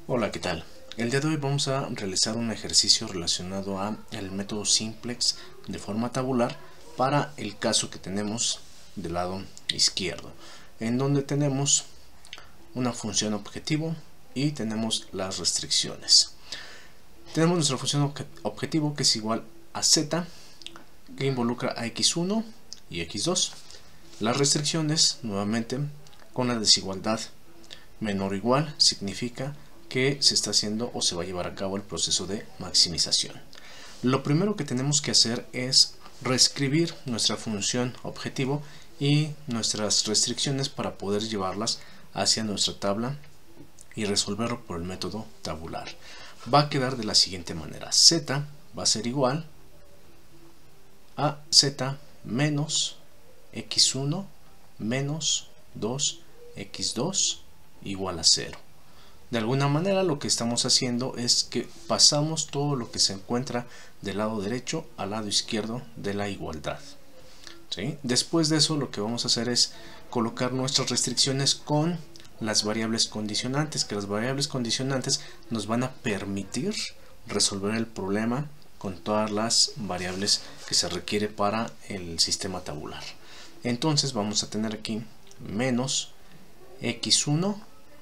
Hola, ¿qué tal? El día de hoy vamos a realizar un ejercicio relacionado a el método simplex de forma tabular para el caso que tenemos del lado izquierdo, en donde tenemos una función objetivo y tenemos las restricciones. Tenemos nuestra función objetivo que es igual a z, que involucra a x1 y x2. Las restricciones, nuevamente, con la desigualdad menor o igual, significa que se está haciendo o se va a llevar a cabo el proceso de maximización. Lo primero que tenemos que hacer es reescribir nuestra función objetivo y nuestras restricciones para poder llevarlas hacia nuestra tabla y resolverlo por el método tabular. Va a quedar de la siguiente manera: z va a ser igual a z menos x1 menos 2x2 igual a 0. De alguna manera lo que estamos haciendo es que pasamos todo lo que se encuentra del lado derecho al lado izquierdo de la igualdad. ¿Sí? Después de eso lo que vamos a hacer es colocar nuestras restricciones con las variables condicionantes, que las variables condicionantes nos van a permitir resolver el problema con todas las variables que se requiere para el sistema tabular. Entonces vamos a tener aquí menos x1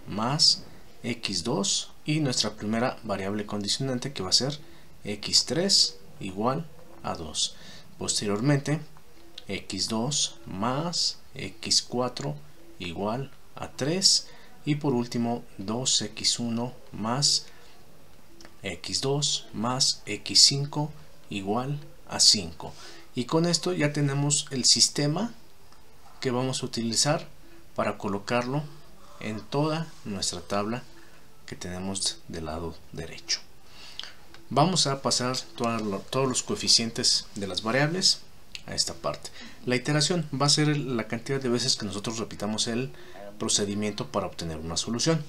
más x2 y nuestra primera variable condicionante, que va a ser x3 igual a 2. Posteriormente x2 más x4 igual a 3 y por último 2x1 más x2 más x5 igual a 5. Y con esto ya tenemos el sistema que vamos a utilizar para colocarlo en toda nuestra tabla que tenemos del lado derecho. Vamos a pasar todos los coeficientes de las variables a esta parte. La iteración va a ser la cantidad de veces que nosotros repitamos el procedimiento para obtener una solución.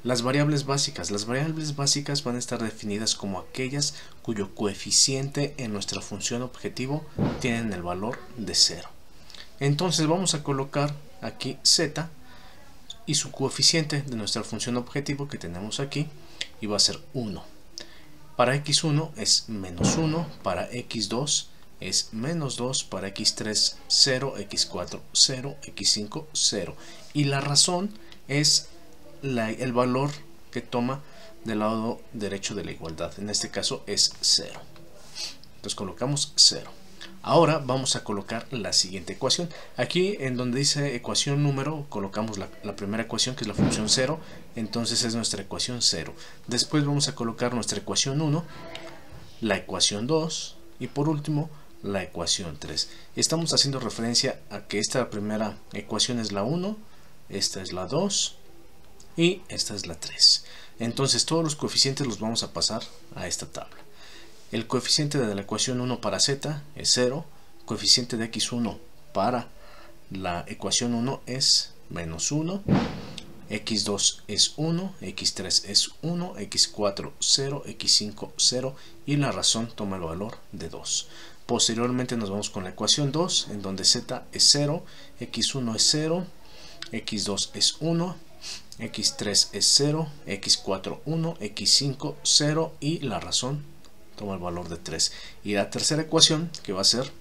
Las variables básicas van a estar definidas como aquellas cuyo coeficiente en nuestra función objetivo tienen el valor de 0. Entonces vamos a colocar aquí z y su coeficiente de nuestra función objetivo que tenemos aquí, y va a ser 1. Para x1 es menos 1, para x2 es menos 2, para x3 0, x4 0, x5 0. Y la razón es el valor que toma del lado derecho de la igualdad. En este caso es 0. Entonces colocamos 0. Ahora vamos a colocar la siguiente ecuación. Aquí en donde dice ecuación número, colocamos la primera ecuación, que es la función 0. Entonces es nuestra ecuación 0. Después vamos a colocar nuestra ecuación 1, la ecuación 2 y por último la ecuación 3. Estamos haciendo referencia a que esta primera ecuación es la 1, esta es la 2 y esta es la 3. Entonces todos los coeficientes los vamos a pasar a esta tabla. El coeficiente de la ecuación 1 para z es 0, coeficiente de x1 para la ecuación 1 es menos 1, x2 es 1, x3 es 1, x4 0, x5 0 y la razón toma el valor de 2. Posteriormente nos vamos con la ecuación 2, en donde z es 0, x1 es 0, x2 es 1, x3 es 0, x4 1, x5 0 y la razón toma el valor de 3. Y la tercera ecuación, que va a ser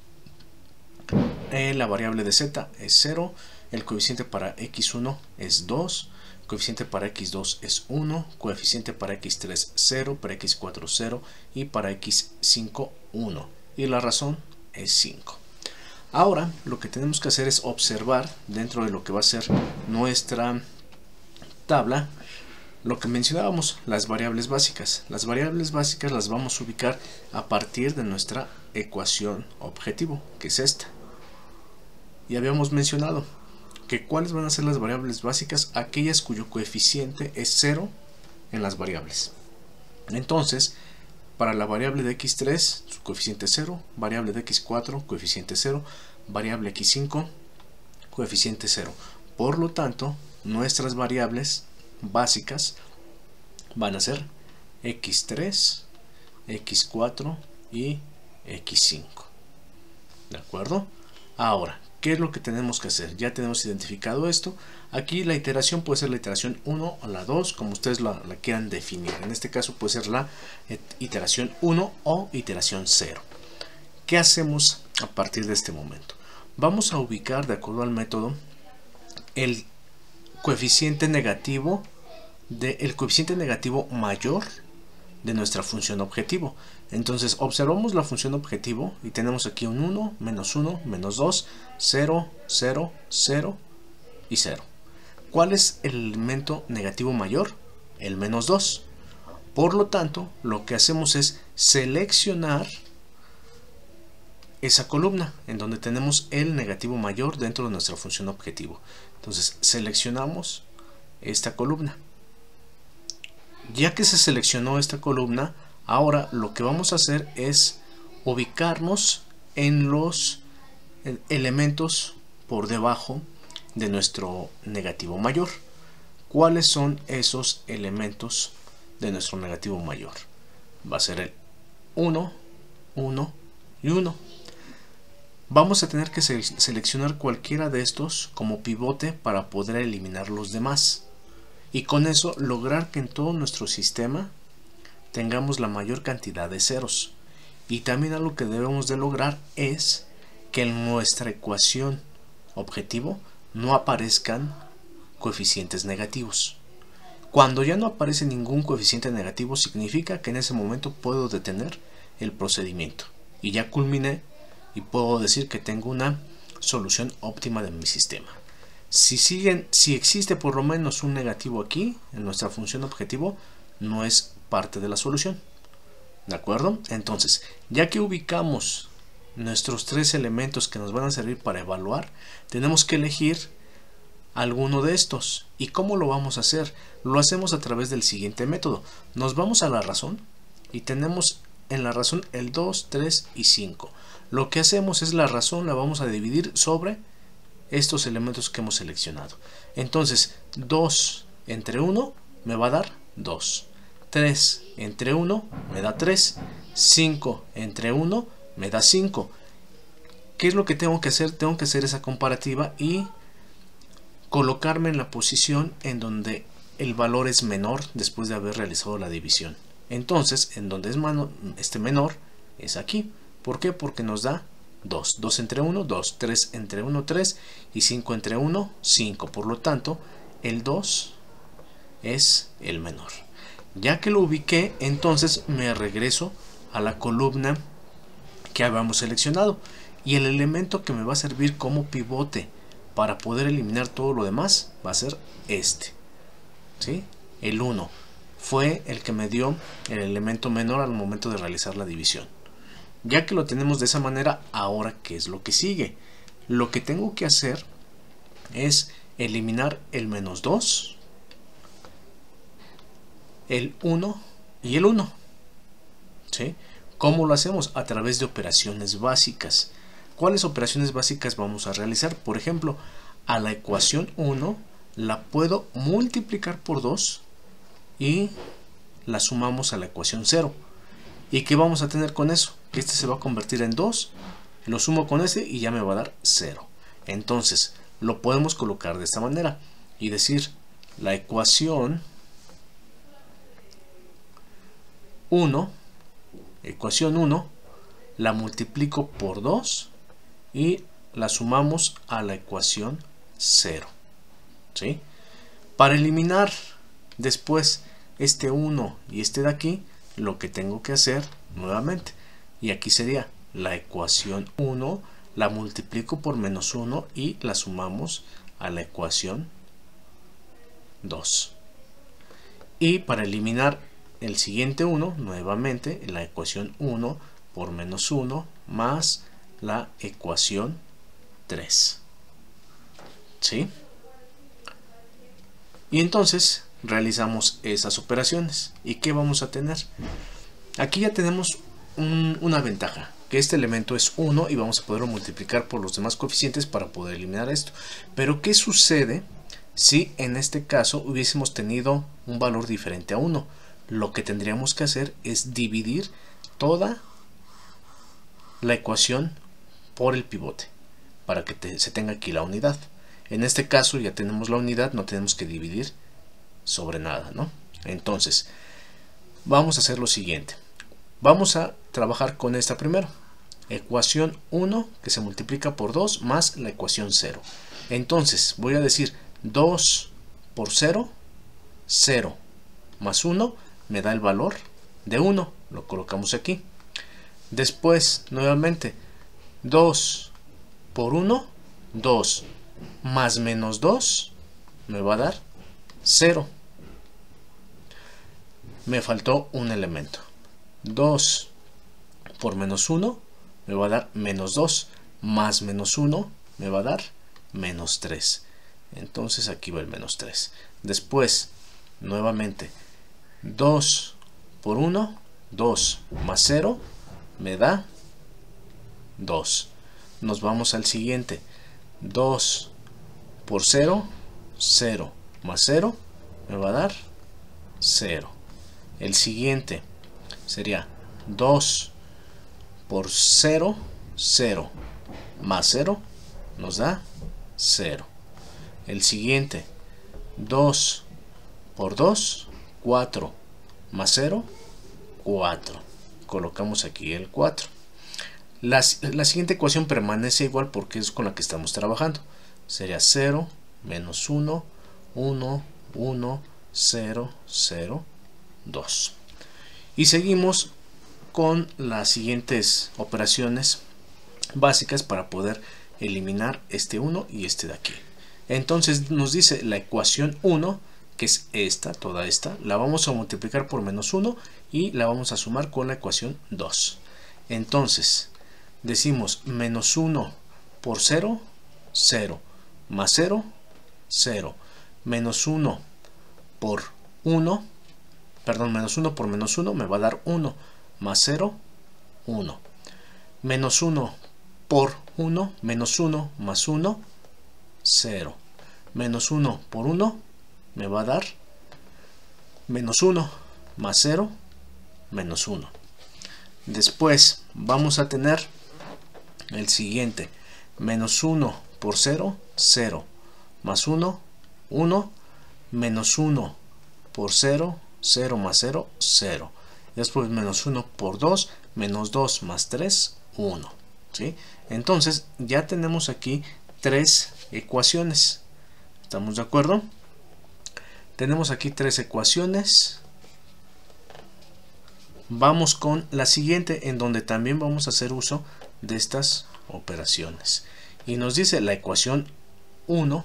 la variable de z es 0, el coeficiente para x1 es 2, coeficiente para x2 es 1, coeficiente para x3 0, para x4 0 y para x5 1 y la razón es 5. Ahora lo que tenemos que hacer es observar dentro de lo que va a ser nuestra tabla lo que mencionábamos, las variables básicas. Las variables básicas las vamos a ubicar a partir de nuestra ecuación objetivo, que es esta. Y habíamos mencionado que cuáles van a ser las variables básicas, aquellas cuyo coeficiente es 0 en las variables. Entonces, para la variable de x3, su coeficiente es 0, variable de x4, coeficiente 0, variable x5, coeficiente 0. Por lo tanto, nuestras variables básicas van a ser x3, x4 y x5. ¿De acuerdo? Ahora, ¿qué es lo que tenemos que hacer? Ya tenemos identificado esto. Aquí la iteración puede ser la iteración 1 o la 2, como ustedes la quieran definir. En este caso puede ser la iteración 1 o iteración 0. ¿Qué hacemos a partir de este momento? Vamos a ubicar, de acuerdo al método, el coeficiente negativo mayor de nuestra función objetivo. Entonces observamos la función objetivo y tenemos aquí un 1, menos 2, 0, 0, 0 y 0. ¿Cuál es el elemento negativo mayor? El menos 2. Por lo tanto, lo que hacemos es seleccionar esa columna en donde tenemos el negativo mayor dentro de nuestra función objetivo. Entonces seleccionamos esta columna. Ya que se seleccionó esta columna, ahora lo que vamos a hacer es ubicarnos en los elementos por debajo de nuestro negativo mayor. ¿Cuáles son esos elementos de nuestro negativo mayor? Va a ser el 1, 1 y 1. Vamos a tener que seleccionar cualquiera de estos como pivote para poder eliminar los demás. Y con eso lograr que en todo nuestro sistema tengamos la mayor cantidad de ceros. Y también algo que debemos de lograr es que en nuestra ecuación objetivo no aparezcan coeficientes negativos. Cuando ya no aparece ningún coeficiente negativo, significa que en ese momento puedo detener el procedimiento. Y ya culminé y puedo decir que tengo una solución óptima de mi sistema. Si existe por lo menos un negativo aquí en nuestra función objetivo, no es parte de la solución. ¿De acuerdo? Entonces, ya que ubicamos nuestros tres elementos que nos van a servir para evaluar, tenemos que elegir alguno de estos. ¿Y cómo lo vamos a hacer? Lo hacemos a través del siguiente método. Nos vamos a la razón y tenemos en la razón el 2, 3 y 5. Lo que hacemos es la razón la vamos a dividir sobre estos elementos que hemos seleccionado. Entonces 2 entre 1 me va a dar 2, 3 entre 1 me da 3, 5 entre 1 me da 5. ¿Qué es lo que tengo que hacer? Tengo que hacer esa comparativa y colocarme en la posición en donde el valor es menor después de haber realizado la división. Entonces, en donde es menor es aquí. ¿Por qué? Porque nos da 2. 2 entre 1, 2. 3 entre 1, 3. Y 5 entre 1, 5. Por lo tanto, el 2 es el menor. Ya que lo ubiqué, entonces me regreso a la columna que habíamos seleccionado. Y el elemento que me va a servir como pivote para poder eliminar todo lo demás va a ser este. ¿Sí? El 1 fue el que me dio el elemento menor al momento de realizar la división. Ya que lo tenemos de esa manera, ahora ¿qué es lo que sigue? Lo que tengo que hacer es eliminar el menos 2, el 1 y el 1. ¿Sí? ¿Cómo lo hacemos? A través de operaciones básicas. ¿Cuáles operaciones básicas vamos a realizar? Por ejemplo, a la ecuación 1 la puedo multiplicar por 2 y la sumamos a la ecuación 0. ¿Y qué vamos a tener con eso? Que este se va a convertir en 2, lo sumo con este y ya me va a dar 0. Entonces, lo podemos colocar de esta manera y decir la ecuación 1, la multiplico por 2 y la sumamos a la ecuación 0. ¿Sí? Para eliminar después este 1 y este de aquí, lo que tengo que hacer nuevamente, y aquí sería la ecuación 1, la multiplico por menos 1 y la sumamos a la ecuación 2. Y para eliminar el siguiente 1, nuevamente la ecuación 1 por menos 1 más la ecuación 3. ¿Sí? Y entonces realizamos esas operaciones. ¿Y qué vamos a tener? Aquí ya tenemos una ventaja, que este elemento es 1 y vamos a poderlo multiplicar por los demás coeficientes para poder eliminar esto. Pero ¿qué sucede si en este caso hubiésemos tenido un valor diferente a 1? Lo que tendríamos que hacer es dividir toda la ecuación por el pivote para que se tenga aquí la unidad. En este caso ya tenemos la unidad, no tenemos que dividir sobre nada, ¿no? Entonces, vamos a hacer lo siguiente. Vamos a trabajar con esta primero. Ecuación 1 que se multiplica por 2 más la ecuación 0. Entonces, voy a decir 2 por 0, 0 más 1 me da el valor de 1. Lo colocamos aquí. Después, nuevamente, 2 por 1, 2 más menos 2 me va a dar 0. Me faltó un elemento. 2 por menos 1 me va a dar menos 2. Más menos 1 me va a dar menos 3. Entonces aquí va el menos 3. Después, nuevamente, 2 por 1, 2 más 0 me da 2. Nos vamos al siguiente. 2 por 0, 0 más 0 me va a dar 0. El siguiente sería 2 por 0, 0 más 0 nos da 0. El siguiente, 2 por 2, 4 más 0, 4. Colocamos aquí el 4. La siguiente ecuación permanece igual porque es con la que estamos trabajando. Sería 0 menos 1, 1, 1, 0, 0, 2. Y seguimos con las siguientes operaciones básicas para poder eliminar este 1 y este de aquí. Entonces nos dice la ecuación 1, que es esta, toda esta, la vamos a multiplicar por menos 1 y la vamos a sumar con la ecuación 2. Entonces decimos menos 1 por 0, 0, más 0, 0, menos 1 por 1, perdón, menos 1 por menos 1 me va a dar 1, más 0, 1. Menos 1 por 1, menos 1 más 1, 0. Menos 1 por 1 me va a dar menos 1 más 0, menos 1. Después vamos a tener el siguiente. Menos 1 por 0, 0. Más 1, 1. Menos 1 por 0, 0 más 0, 0. Después menos 1 por 2, menos 2 más 3, 1. ¿Sí? Entonces ya tenemos aquí 3 ecuaciones. ¿Estamos de acuerdo? Tenemos aquí 3 ecuaciones. Vamos con la siguiente, en donde también vamos a hacer uso de estas operaciones. Y nos dice la ecuación 1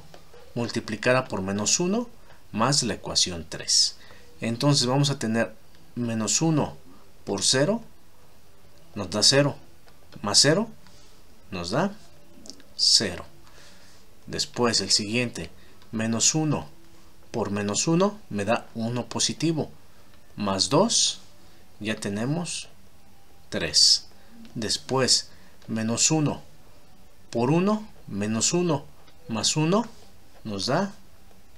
multiplicada por menos 1 más la ecuación 3. Entonces vamos a tener menos 1 por 0 nos da 0, más 0 nos da 0. Después el siguiente, menos 1 por menos 1 me da 1 positivo, más 2 ya tenemos 3. Después menos 1 por 1, menos 1 más 1 nos da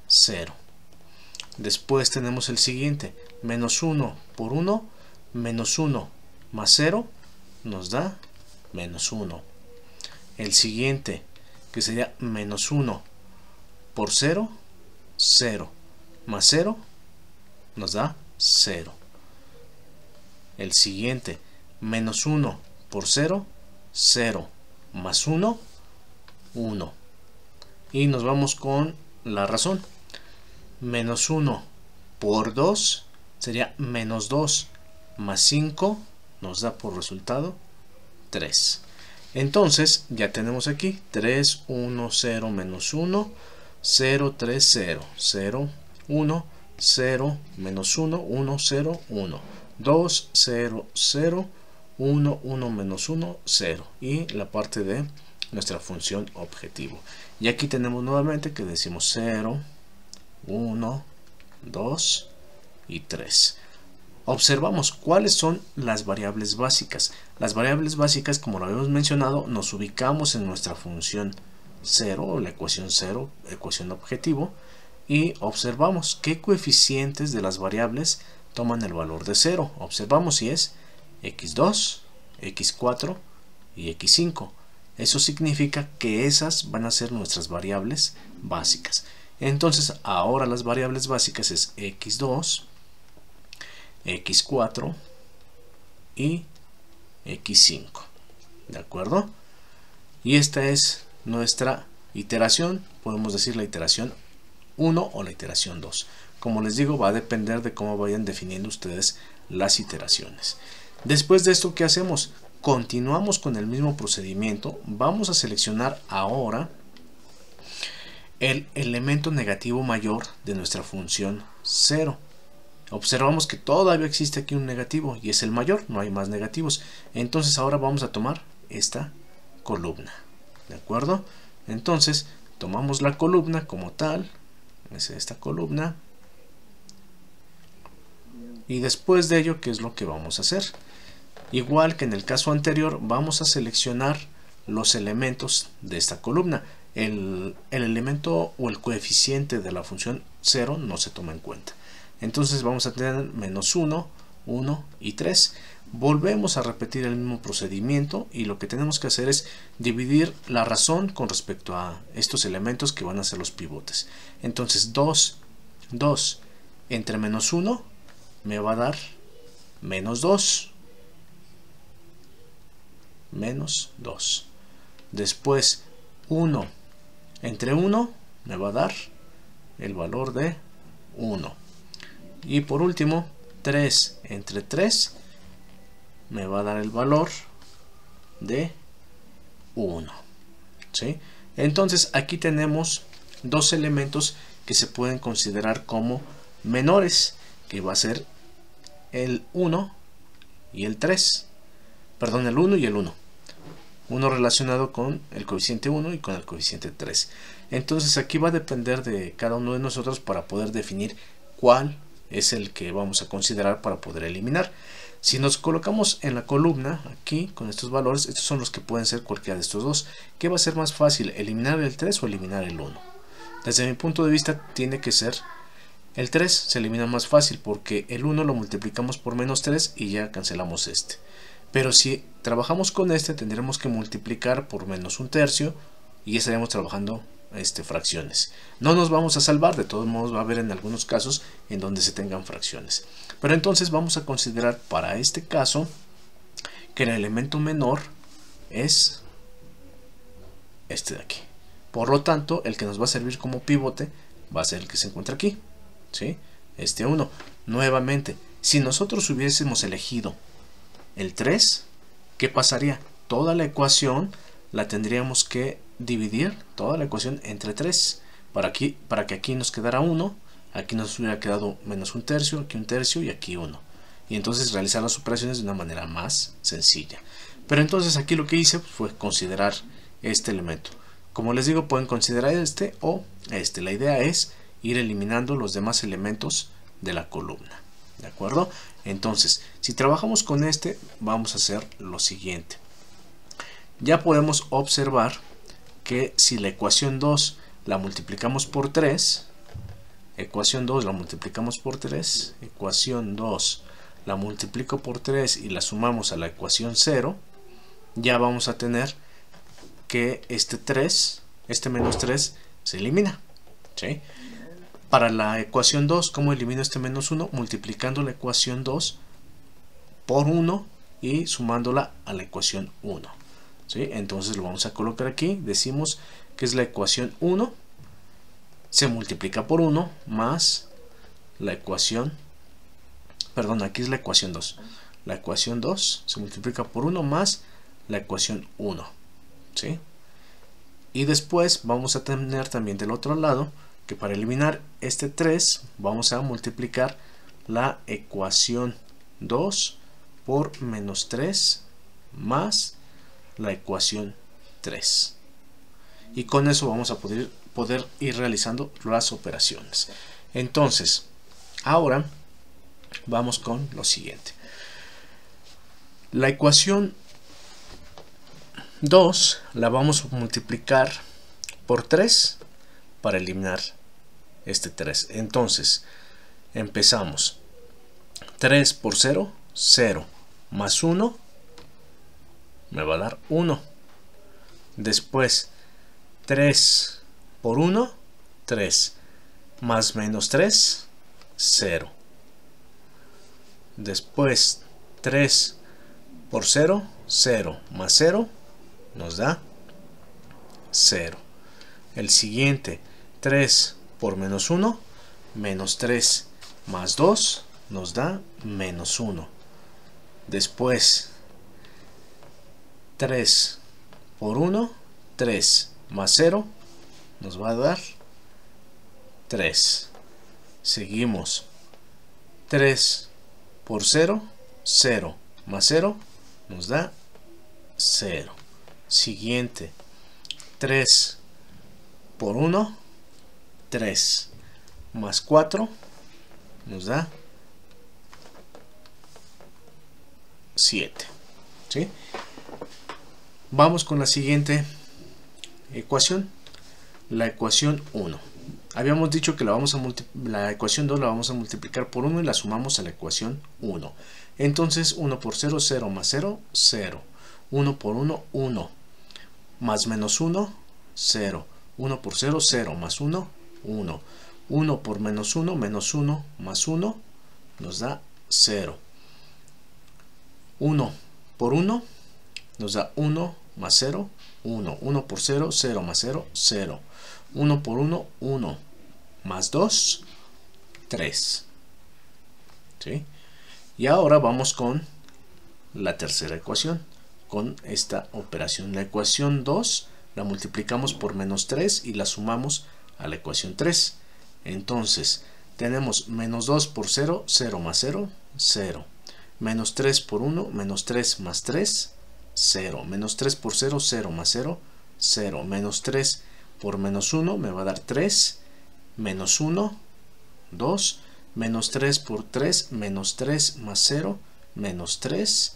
0. Después tenemos el siguiente, menos 1 por 1, menos 1 más 0 nos da menos 1. El siguiente, que sería menos 1 por 0, 0 más 0 nos da 0. El siguiente, menos 1 por 0, 0 más 1, 1. Y nos vamos con la razón. Menos 1 por 2 sería menos 2 más 5 nos da por resultado 3. Entonces ya tenemos aquí 3, 1, 0, menos 1, 0, 3, 0, 0, 1, 0, menos 1, 1, 0, 1, 2, 0, 0, 1, 1, menos 1, 0. Y la parte de nuestra función objetivo. Y aquí tenemos nuevamente que decimos 0, 1, 2 y 3. Observamos cuáles son las variables básicas. Las variables básicas, como lo habíamos mencionado, nos ubicamos en nuestra función 0, o la ecuación 0, ecuación objetivo, y observamos qué coeficientes de las variables toman el valor de 0. Observamos si es x2, x4 y x5. Eso significa que esas van a ser nuestras variables básicas. Entonces ahora las variables básicas es x2, x4 y x5. ¿De acuerdo? Y esta es nuestra iteración. Podemos decir la iteración 1 o la iteración 2. Como les digo, va a depender de cómo vayan definiendo ustedes las iteraciones. Después de esto, ¿qué hacemos? Continuamos con el mismo procedimiento. Vamos a seleccionar ahora el elemento negativo mayor de nuestra función 0. Observamos que todavía existe aquí un negativo y es el mayor, no hay más negativos. Entonces ahora vamos a tomar esta columna. ¿De acuerdo? Entonces tomamos la columna como tal, es esta columna. Y después de ello, ¿qué es lo que vamos a hacer? Igual que en el caso anterior, vamos a seleccionar los elementos de esta columna. El elemento o el coeficiente de la función 0 no se toma en cuenta. Entonces vamos a tener menos 1, 1 y 3. Volvemos a repetir el mismo procedimiento y lo que tenemos que hacer es dividir la razón con respecto a estos elementos que van a ser los pivotes. Entonces 2 entre menos 1 me va a dar menos 2. Menos 2. Después 1 entre 1 me va a dar el valor de 1. Y por último 3 entre 3 me va a dar el valor de 1. ¿Sí? Entonces aquí tenemos dos elementos que se pueden considerar como menores, que va a ser el 1 y el 3. Perdón, el 1 y el 1. Uno relacionado con el coeficiente 1 y con el coeficiente 3. Entonces aquí va a depender de cada uno de nosotros para poder definir cuál es el que vamos a considerar para poder eliminar. Si nos colocamos en la columna aquí con estos valores, estos son los que pueden ser cualquiera de estos dos. ¿Qué va a ser más fácil? ¿Eliminar el 3 o eliminar el 1? Desde mi punto de vista tiene que ser el 3. Se elimina más fácil porque el 1 lo multiplicamos por menos 3 y ya cancelamos este. Pero si trabajamos con este, tendremos que multiplicar por menos un tercio y ya estaríamos trabajando fracciones. No nos vamos a salvar, de todos modos va a haber en algunos casos en donde se tengan fracciones. Pero entonces vamos a considerar para este caso que el elemento menor es este de aquí. Por lo tanto, el que nos va a servir como pivote va a ser el que se encuentra aquí, ¿sí? Este 1. Nuevamente, si nosotros hubiésemos elegido el 3, ¿qué pasaría? Toda la ecuación la tendríamos que dividir, toda la ecuación entre 3, para que aquí nos quedara 1, aquí nos hubiera quedado menos un tercio, aquí un tercio y aquí 1. Y entonces realizar las operaciones de una manera más sencilla. Pero entonces aquí lo que hice fue considerar este elemento. Como les digo, pueden considerar este o este. La idea es ir eliminando los demás elementos de la columna. ¿De acuerdo? Entonces, si trabajamos con este, vamos a hacer lo siguiente. Ya podemos observar que si la ecuación 2 la multiplicamos por 3, ecuación 2 la multiplicamos por 3, ecuación 2 la multiplico por 3 y la sumamos a la ecuación 0, ya vamos a tener que este menos 3 se elimina, ¿sí? Para la ecuación 2, ¿cómo elimino este menos 1? Multiplicando la ecuación 2 por 1 y sumándola a la ecuación 1. ¿Sí? Entonces lo vamos a colocar aquí. Decimos que es la ecuación 1. Se multiplica por 1 más la ecuación. Perdón, aquí es la ecuación 2. La ecuación 2 se multiplica por 1 más la ecuación 1. ¿Sí? Y después vamos a tener también del otro lado que para eliminar este 3 vamos a multiplicar la ecuación 2 por menos 3 más la ecuación 3. Y con eso vamos a poder ir realizando las operaciones. Entonces, ahora vamos con lo siguiente. La ecuación 2 la vamos a multiplicar por 3 para eliminar este 3. Entonces, empezamos. 3 por 0, 0 más 1 me va a dar 1. Después 3 por 1, 3, más menos 3, 0. Después 3 por 0, 0, más 0, nos da 0. El siguiente, 3 por menos 1, menos 3, más 2, nos da menos 1. Después 3 por 1, 3, más 0, nos va a dar 3. Seguimos. 3 por 0, 0, más 0, nos da 0. Siguiente. 3 por 1, 3, más 4, nos da 7. ¿Sí? Vamos con la siguiente ecuación, la ecuación 1. Habíamos dicho que la ecuación 2 la vamos a multiplicar por 1 y la sumamos a la ecuación 1. Entonces 1 por 0, 0, más 0, 0. 1 por 1, 1. Más menos 1, 0. 1 por 0, 0. Más 1, 1. 1 por menos 1, menos 1, más 1, nos da 0. 1 por 1, nos da 1, más 0, 1. 1 por 0, 0, más 0, 0. 1 por 1, 1. Más 2, 3. ¿Sí? Y ahora vamos con la tercera ecuación, con esta operación. La ecuación 2 la multiplicamos por menos 3 y la sumamos a la ecuación 3. Entonces, tenemos menos 2 por 0, 0 más 0, 0. Menos 3 por 1, menos 3 más 3, 0. Menos 3 por 0, 0 más 0, 0. Menos 3 por menos 1 me va a dar 3. Menos 1, 2. Menos 3 por 3, menos 3 más 0, menos 3.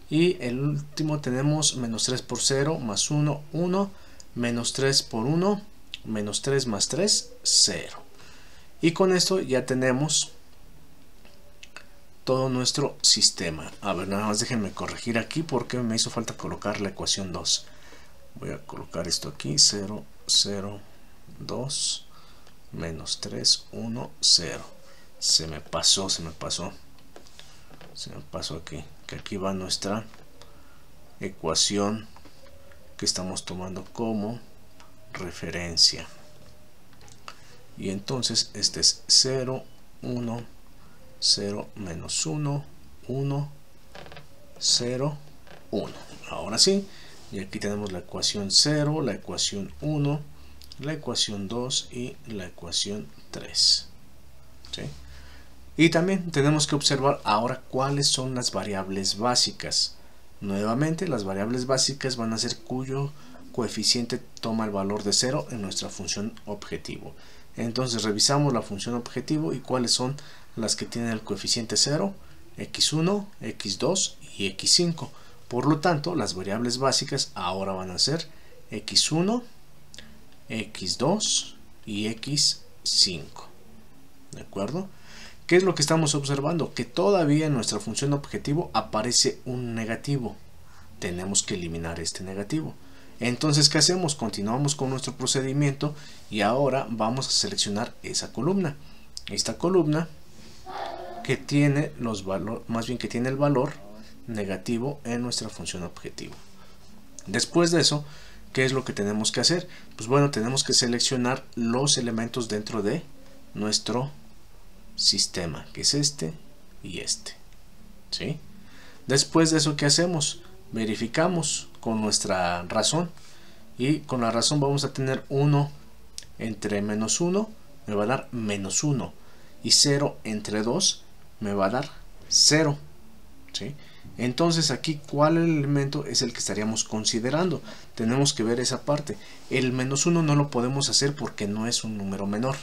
Y el último tenemos menos 3 por 0, más 1, 1. Menos 3 por 1, menos 3 más 3, 0. Y con esto ya tenemos todo nuestro sistema. A ver, nada más déjenme corregir aquí porque me hizo falta colocar la ecuación 2. Voy a colocar esto aquí, 0, 0, 2, menos 3, 1, 0. Se me pasó aquí, que aquí va nuestra ecuación que estamos tomando como referencia. Y entonces este es 0, 1, 0, menos 1, 1, 0, 1. Ahora sí, y aquí tenemos la ecuación 0, la ecuación 1, la ecuación 2 y la ecuación 3. ¿Sí? Y también tenemos que observar ahora cuáles son las variables básicas. Nuevamente, las variables básicas van a ser cuyo coeficiente toma el valor de 0 en nuestra función objetivo. Entonces revisamos la función objetivo y cuáles son las que tienen el coeficiente 0, x1, x2 y x5. Por lo tanto, las variables básicas ahora van a ser x1, x2 y x5. ¿De acuerdo? ¿Qué es lo que estamos observando? Que todavía en nuestra función objetivo aparece un negativo. Tenemos que eliminar este negativo. Entonces, ¿qué hacemos? Continuamos con nuestro procedimiento y ahora vamos a seleccionar esa columna. Esta columna que tiene que tiene el valor negativo en nuestra función objetivo. Después de eso, ¿qué es lo que tenemos que hacer? Pues bueno, tenemos que seleccionar los elementos dentro de nuestro sistema, que es este y este. ¿Sí? Después de eso, ¿qué hacemos? Verificamos con nuestra razón y con la razón vamos a tener 1 entre menos 1 me va a dar menos 1 y 0 entre 2 me va a dar 0. ¿Sí? Entonces aquí, ¿cuál elemento es el que estaríamos considerando? Tenemos que ver esa parte. El menos 1 no lo podemos hacer porque no es un número menor.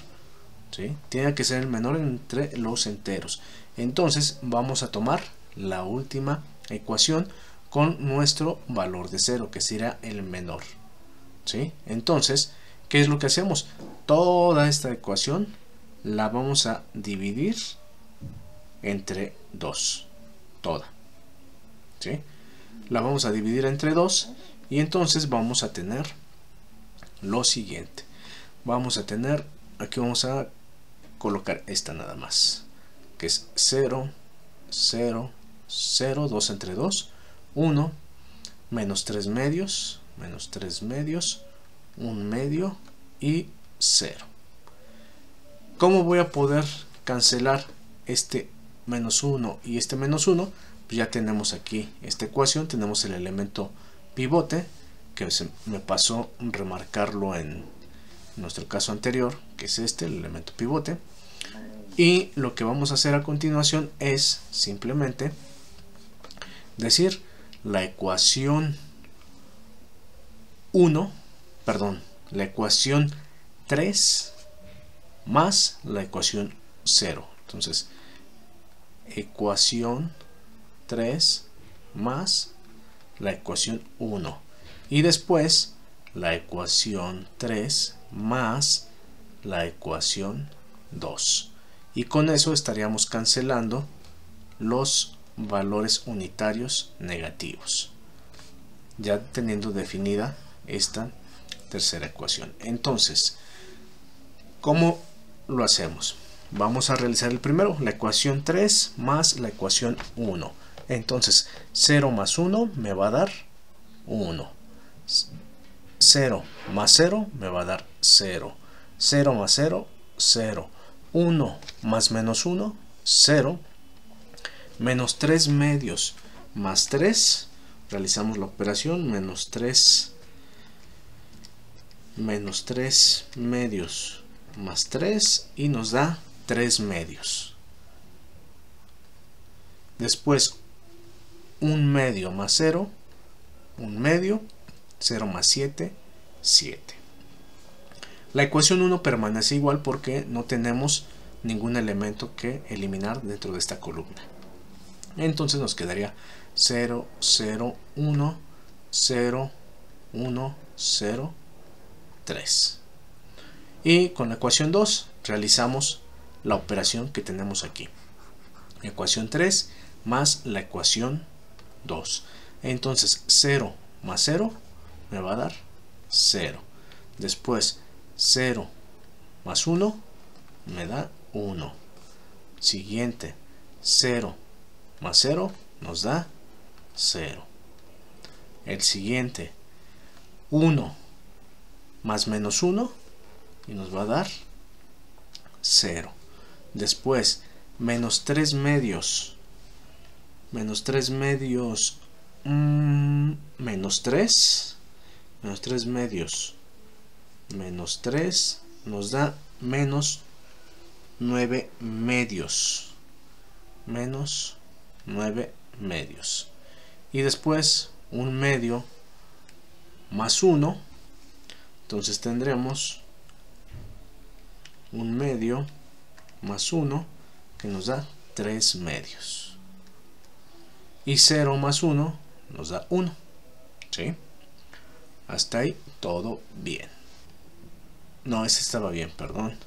¿Sí? Tiene que ser el menor entre los enteros. Entonces vamos a tomar la última ecuación con nuestro valor de 0, que será el menor. ¿Sí? Entonces, ¿qué es lo que hacemos? Toda esta ecuación la vamos a dividir entre 2. Toda. ¿Sí? La vamos a dividir entre 2 Y entonces vamos a tener lo siguiente. Vamos a tener, aquí vamos a colocar esta nada más, que es 0, 0, 0, 2 entre 2, 1, menos 3 medios, 1 medio y 0. ¿Cómo voy a poder cancelar este menos 1 y este menos 1? Pues ya tenemos aquí esta ecuación, tenemos el elemento pivote, que me pasó remarcarlo en nuestro caso anterior, que es este, el elemento pivote. Y lo que vamos a hacer a continuación es simplemente decir la ecuación 3 más la ecuación 0. Entonces, ecuación 3 más la ecuación 1. Y después, la ecuación 3 más la ecuación 2. Y con eso estaríamos cancelando los valores unitarios negativos, ya teniendo definida esta tercera ecuación. Entonces, ¿cómo lo hacemos? Vamos a realizar el primero, la ecuación 3 más la ecuación 1. Entonces 0 más 1 me va a dar 1, 0 más 0 me va a dar 0, 0 más 0, 0, 1 más menos 1, 0, menos 3 medios más 3, realizamos la operación, menos 3 medios más 3 y nos da 3 medios. Después 1 medio más 0, 1 medio, 0 más 7, 7. La ecuación 1 permanece igual porque no tenemos ningún elemento que eliminar dentro de esta columna. Entonces nos quedaría 0, 0, 1, 0, 1, 0, 3. Y con la ecuación 2 realizamos la operación que tenemos aquí. Ecuación 3 más la ecuación 2. Entonces 0 más 0 me va a dar 0. Después 0 más 1 me da 1. Siguiente, 0 más 0 nos da 0. El siguiente, 1 más menos 1 y nos va a dar 0. Después, menos 3 medios, menos 3 medios, menos 3 medios, menos 3 nos da menos 9 medios, menos 9 medios. Y después 1 medio más 1, entonces tendremos 1 medio más 1 que nos da 3 medios. Y 0 más 1 nos da 1. ¿Sí? Hasta ahí todo bien. No, ese estaba bien, perdón.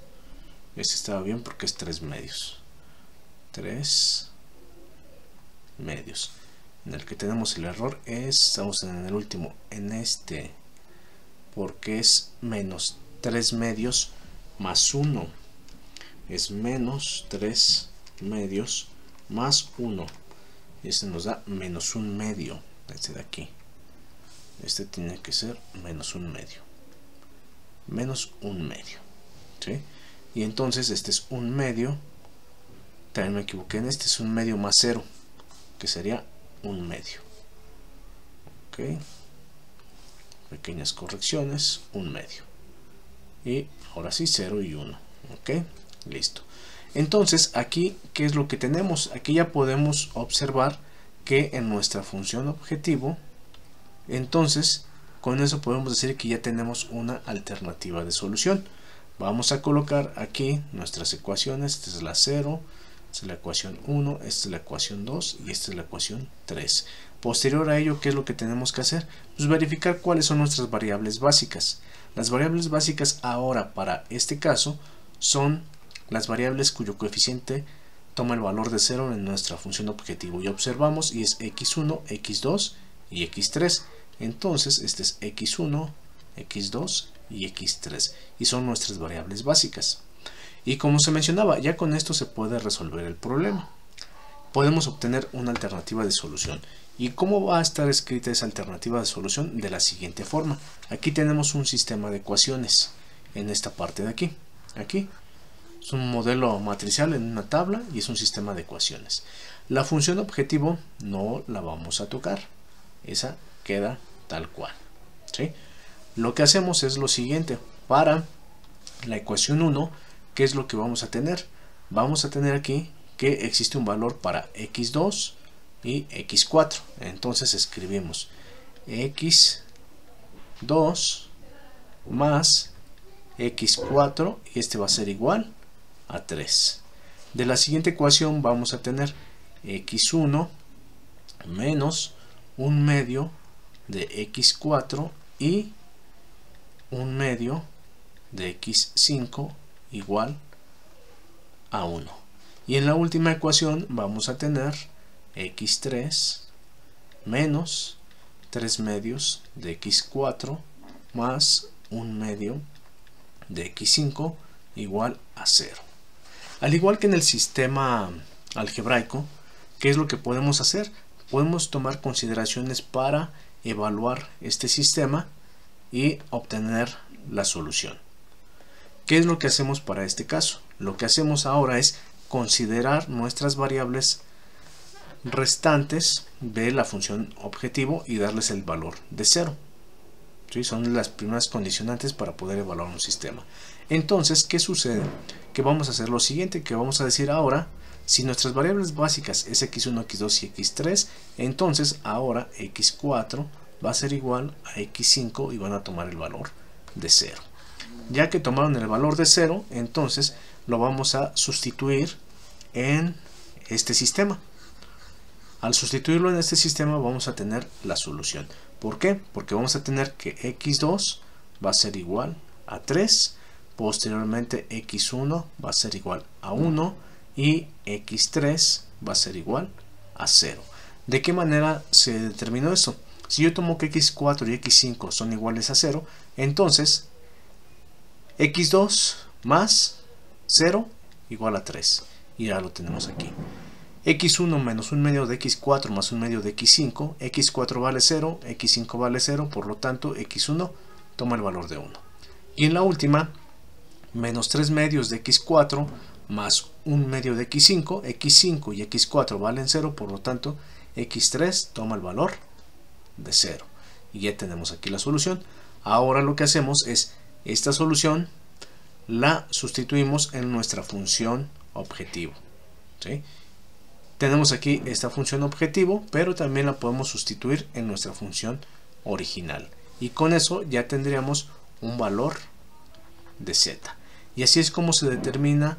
Ese estaba bien porque es 3 medios. 3 medios. En el que tenemos el error estamos en el último, en este, porque es menos 3 medios más 1. Es menos 3 medios más 1. Este nos da menos 1 medio. Este de aquí. Este tiene que ser menos 1 medio. Menos 1 medio. ¿Sí? Y entonces este es 1 medio. También me equivoqué en este. Es 1 medio más 0. Que sería 1 medio. Ok. Pequeñas correcciones. 1 medio. Y ahora sí 0 y 1. Ok. Listo. Entonces aquí, ¿qué es lo que tenemos? Aquí ya podemos observar que en nuestra función objetivo, entonces con eso podemos decir que ya tenemos una alternativa de solución. Vamos a colocar aquí nuestras ecuaciones. Esta es la 0, esta es la ecuación 1, esta es la ecuación 2 y esta es la ecuación 3. Posterior a ello, ¿qué es lo que tenemos que hacer? Pues verificar cuáles son nuestras variables básicas. Las variables básicas ahora para este caso son las variables cuyo coeficiente toma el valor de 0 en nuestra función objetivo. Y observamos y es x1, x2 y x3. Entonces este es x1, x2 y x3 y son nuestras variables básicas. Y como se mencionaba, ya con esto se puede resolver el problema. Podemos obtener una alternativa de solución. ¿Y cómo va a estar escrita esa alternativa de solución? De la siguiente forma. Aquí tenemos un sistema de ecuaciones en esta parte de aquí. Aquí es un modelo matricial en una tabla y es un sistema de ecuaciones. La función objetivo no la vamos a tocar. Esa queda tal cual, ¿sí? Lo que hacemos es lo siguiente. Para la ecuación 1, ¿qué es lo que vamos a tener? Vamos a tener aquí que existe un valor para x2 y x4. Entonces escribimos x2 más x4 y este va a ser igual a 3. De la siguiente ecuación vamos a tener x1 menos 1 medio de x4 y 1 medio de x5 igual a 1. Y en la última ecuación vamos a tener x3 menos 3 medios de x4 más 1 medio de x5 igual a 0. Al igual que en el sistema algebraico, ¿qué es lo que podemos hacer? Podemos tomar consideraciones para evaluar este sistema y obtener la solución. ¿Qué es lo que hacemos para este caso? Lo que hacemos ahora es considerar nuestras variables restantes de la función objetivo y darles el valor de 0. ¿Sí? Son las primeras condicionantes para poder evaluar un sistema. Entonces, ¿qué sucede? Que vamos a hacer lo siguiente, que vamos a decir ahora, si nuestras variables básicas es x1, x2 y x3, entonces ahora x4 va a ser igual a x5 y van a tomar el valor de 0. Ya que tomaron el valor de 0, entonces lo vamos a sustituir en este sistema. Al sustituirlo en este sistema vamos a tener la solución. ¿Por qué? Porque vamos a tener que x2 va a ser igual a 3, posteriormente x1 va a ser igual a 1 y x3 va a ser igual a 0. ¿De qué manera se determinó eso? Si yo tomo que x4 y x5 son iguales a 0, entonces x2 más 0 igual a 3. Y ya lo tenemos aquí. x1 menos 1 medio de x4 más 1 medio de x5. x4 vale 0, x5 vale 0, por lo tanto x1 toma el valor de 1. Y en la última, menos 3 medios de x4 más 1 medio de x5. x5 y x4 valen 0, por lo tanto x3 toma el valor de 0. Y ya tenemos aquí la solución. Ahora lo que hacemos es esta solución la sustituimos en nuestra función objetivo, ¿sí? Tenemos aquí esta función objetivo, pero también la podemos sustituir en nuestra función original. Y con eso ya tendríamos un valor de z. Y así es como se determina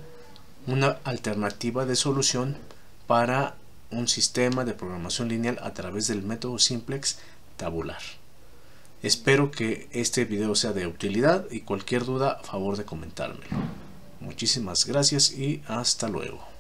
una alternativa de solución para un sistema de programación lineal a través del método simplex tabular. Espero que este video sea de utilidad y cualquier duda a favor de comentármelo. Muchísimas gracias y hasta luego.